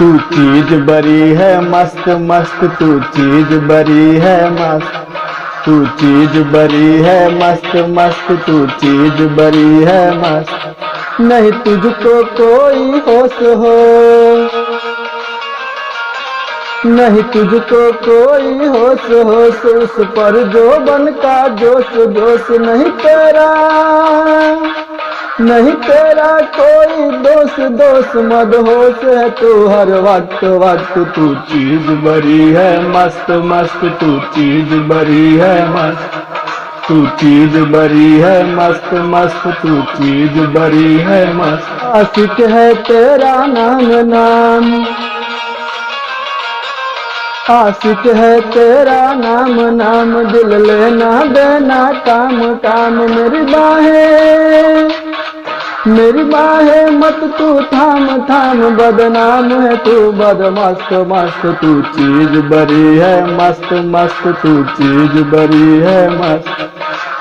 तू चीज बड़ी है मस्त मस्त, तू चीज बड़ी है मस्त, तू चीज बड़ी है मस्त मस्त, तू चीज बड़ी है मस्त। नहीं तुझको कोई होश हो, नहीं तुझको कोई होश होश, उस पर जो बन का जोश जोश। नहीं तेरा, नहीं तेरा कोई दोष दोष, मदहोश है तू हर वक्त वक्त। तू चीज बड़ी है मस्त मस्त, तू चीज बड़ी है मस्त, तू चीज बड़ी है मस्त मस्त, तू चीज बड़ी है मस्त। आशिक है तेरा नाम नाम, आशिक है तेरा नाम नाम, दिल लेना देना काम काम। मेरी बाहें, मेरी बाहें मत तू थाम थाम, बदनाम है तू बद मस्त मस्त। तू चीज बड़ी है मस्त मस्त, तू चीज बड़ी है मस्त,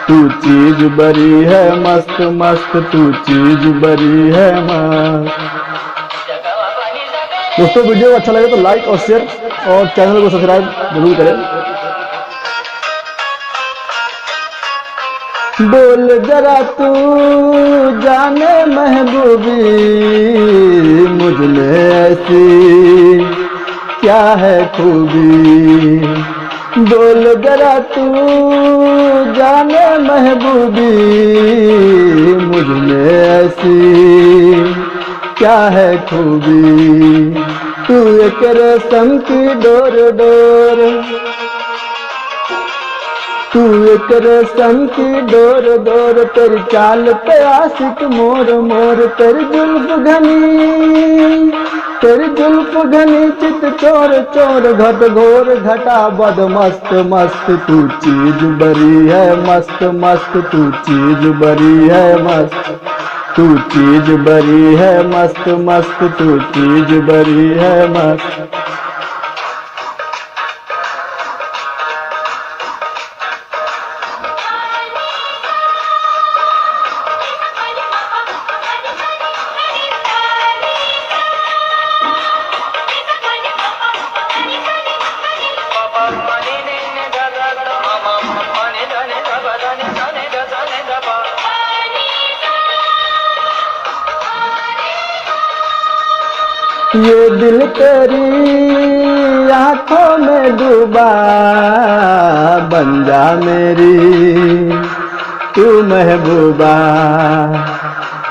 तू चीज बड़ी है मस्त मस्त, तू चीज बड़ी है मस्त। दोस्तों वीडियो अच्छा लगे तो लाइक और शेयर और चैनल को सब्सक्राइब जरूर करें। बोल जरा तू जाने महबूबी, मुझ में ऐसी क्या है खूबी। बोल जरा तू जाने महबूबी, मुझ में ऐसी क्या है खूबी। तू एक रेशम की डोर डोर, तू एक रेशम की डोर डोर, तेरी चाल पे आशिक मोर मोर। तेरी जुल्फ घनी, तेरी जुल्फ घनी चित चोर चोर, घट घोर घटा बद मस्त मस्त। तू चीज बड़ी है मस्त मस्त, तू चीज बड़ी है मस्त, तू चीज बड़ी है मस्त मस्त, तू चीज बड़ी है मस्त। ये दिल तेरी आंखों में डूबा, बन जा मेरी तू महबूबा।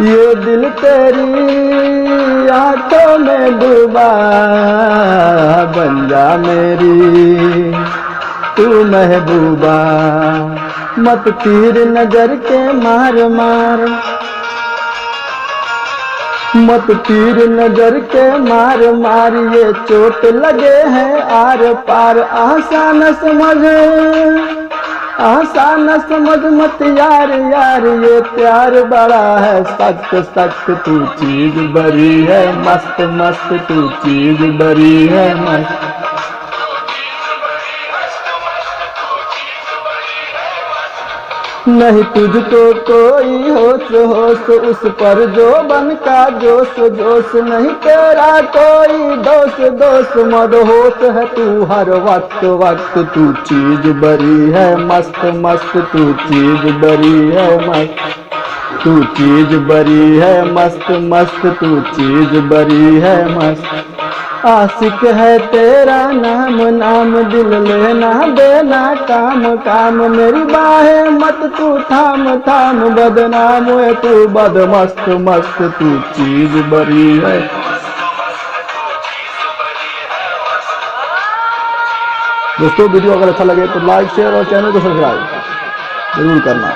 ये दिल तेरी आंखों में डूबा, बन जा मेरी तू महबूबा। मत तीर नजर के मार मार, मत तीर नजर के मार मार, ये चोट लगे हैं आर पार। आसान समझ, आसान समझ मत यार यार, ये प्यार बड़ा है सख्त सख्त। तू चीज बड़ी है मस्त मस्त, तू चीज बड़ी है मस्त, नहीं तुझको कोई होश होश, उस पर जो बन का जोश जोश। नहीं तेरा कोई दोष दोष, मदहोश है तू हर वक्त वक्त। तू चीज बड़ी है मस्त मस्त, तू चीज बड़ी है मस्त, तू चीज बड़ी है मस्त मस्त, तू चीज बड़ी है मस्त। आशिक है तेरा नाम नाम, दिल लेना देना काम काम। मेरी बाहें मत तू थाम थाम, बदनाम है तू बद मस्त मस्त, तू चीज बड़ी है। दोस्तों वीडियो अगर अच्छा लगे तो लाइक शेयर और चैनल को सब्सक्राइब जरूर करना।